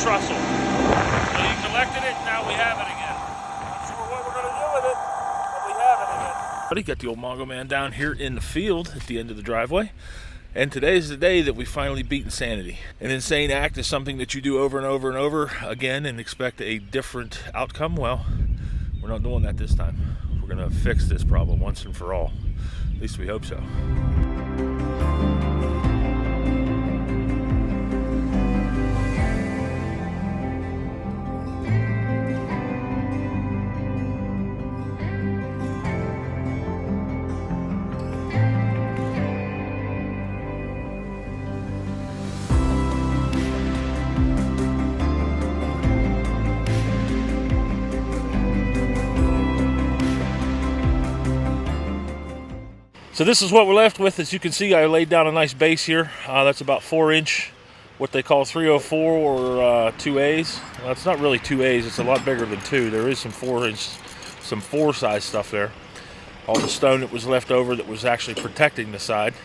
trussel. So you collected it, now we have it again. Not sure what we're going to do with it, but we have it again. But he got the old Mongo Man down here in the field at the end of the driveway. And today's the day that we finally beat insanity. An insane act is something that you do over and over and over again and expect a different outcome. Well, we're not doing that this time. We're going to fix this problem once and for all. At least we hope so. So this is what we're left with. As you can see, I laid down a nice base here. That's about 4-inch, what they call 304 or 2As. Well, it's not really 2As. It's a lot bigger than 2. There is some 4-inch, some 4 size stuff there. All the stone that was left over that was actually protecting the side.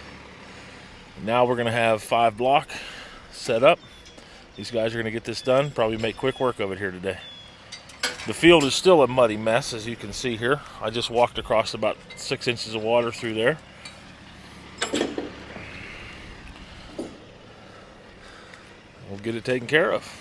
Now we're going to have 5 block set up. These guys are going to get this done. Probably make quick work of it here today. The field is still a muddy mess, as you can see here. I just walked across about 6 inches of water through there. We'll get it taken care of.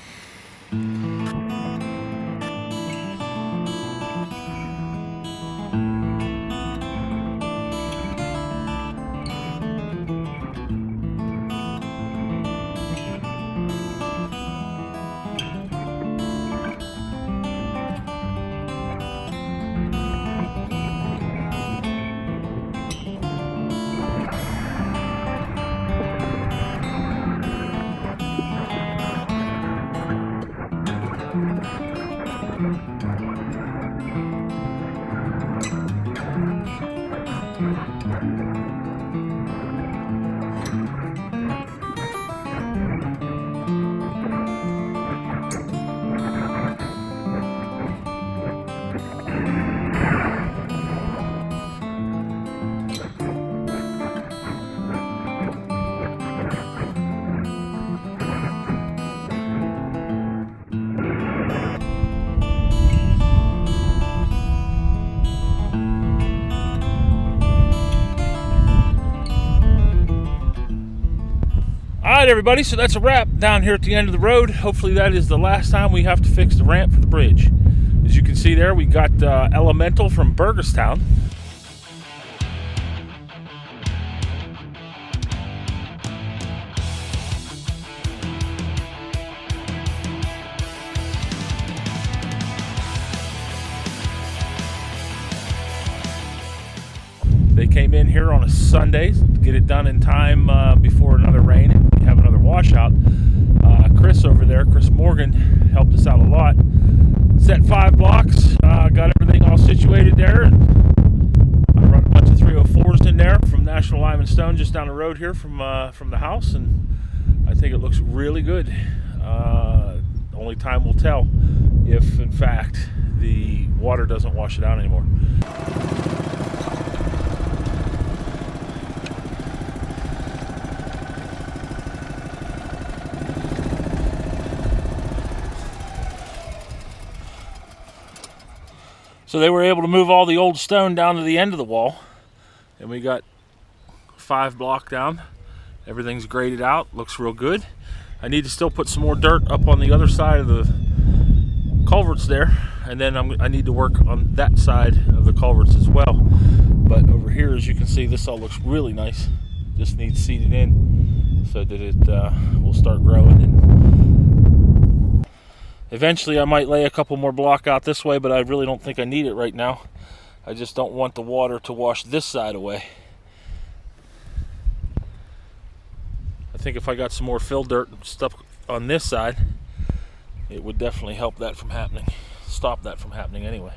Alright everybody, so that's a wrap down here at the end of the road. Hopefully that is the last time we have to fix the ramp for the bridge. As you can see there, we got Elemental from Burgestown. They came in here on a Sunday to get it done in time before another rain and we have another washout. Chris over there, Chris Morgan, helped us out a lot. Set 5 blocks, got everything all situated there, and I run a bunch of 304s in there from National Lime and Stone just down the road here from the house, and I think it looks really good. Only time will tell if, in fact, the water doesn't wash it out anymore. So they were able to move all the old stone down to the end of the wall, and we got 5 block down. Everything's graded out, looks real good. I need to still put some more dirt up on the other side of the culverts there, and then I need to work on that side of the culverts as well. But over here, as you can see, this all looks really nice. Just needs seeded in so that it will start growing. And eventually I might lay a couple more block out this way, but I really don't think I need it right now. I just don't want the water to wash this side away. I think if I got some more fill dirt and stuff on this side, it would definitely help that from happening. Stop that from happening anyway.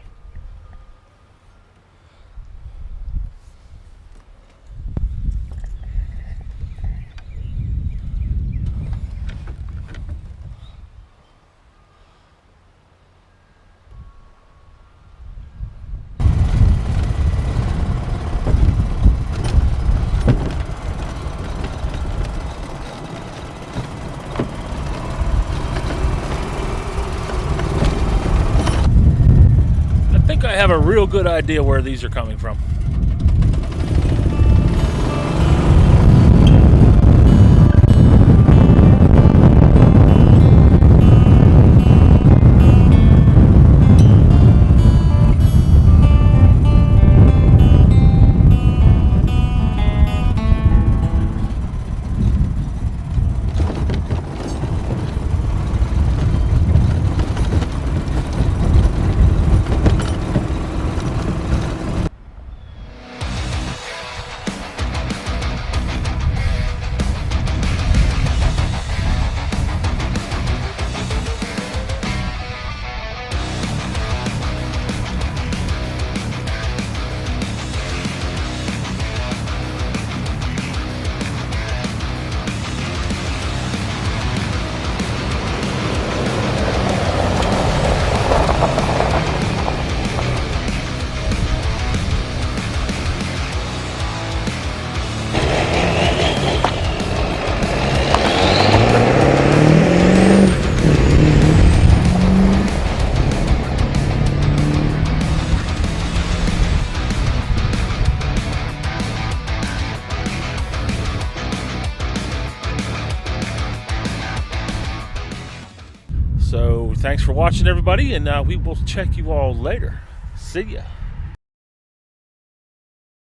real good idea where these are coming from. So thanks for watching, everybody, and we will check you all later. See ya.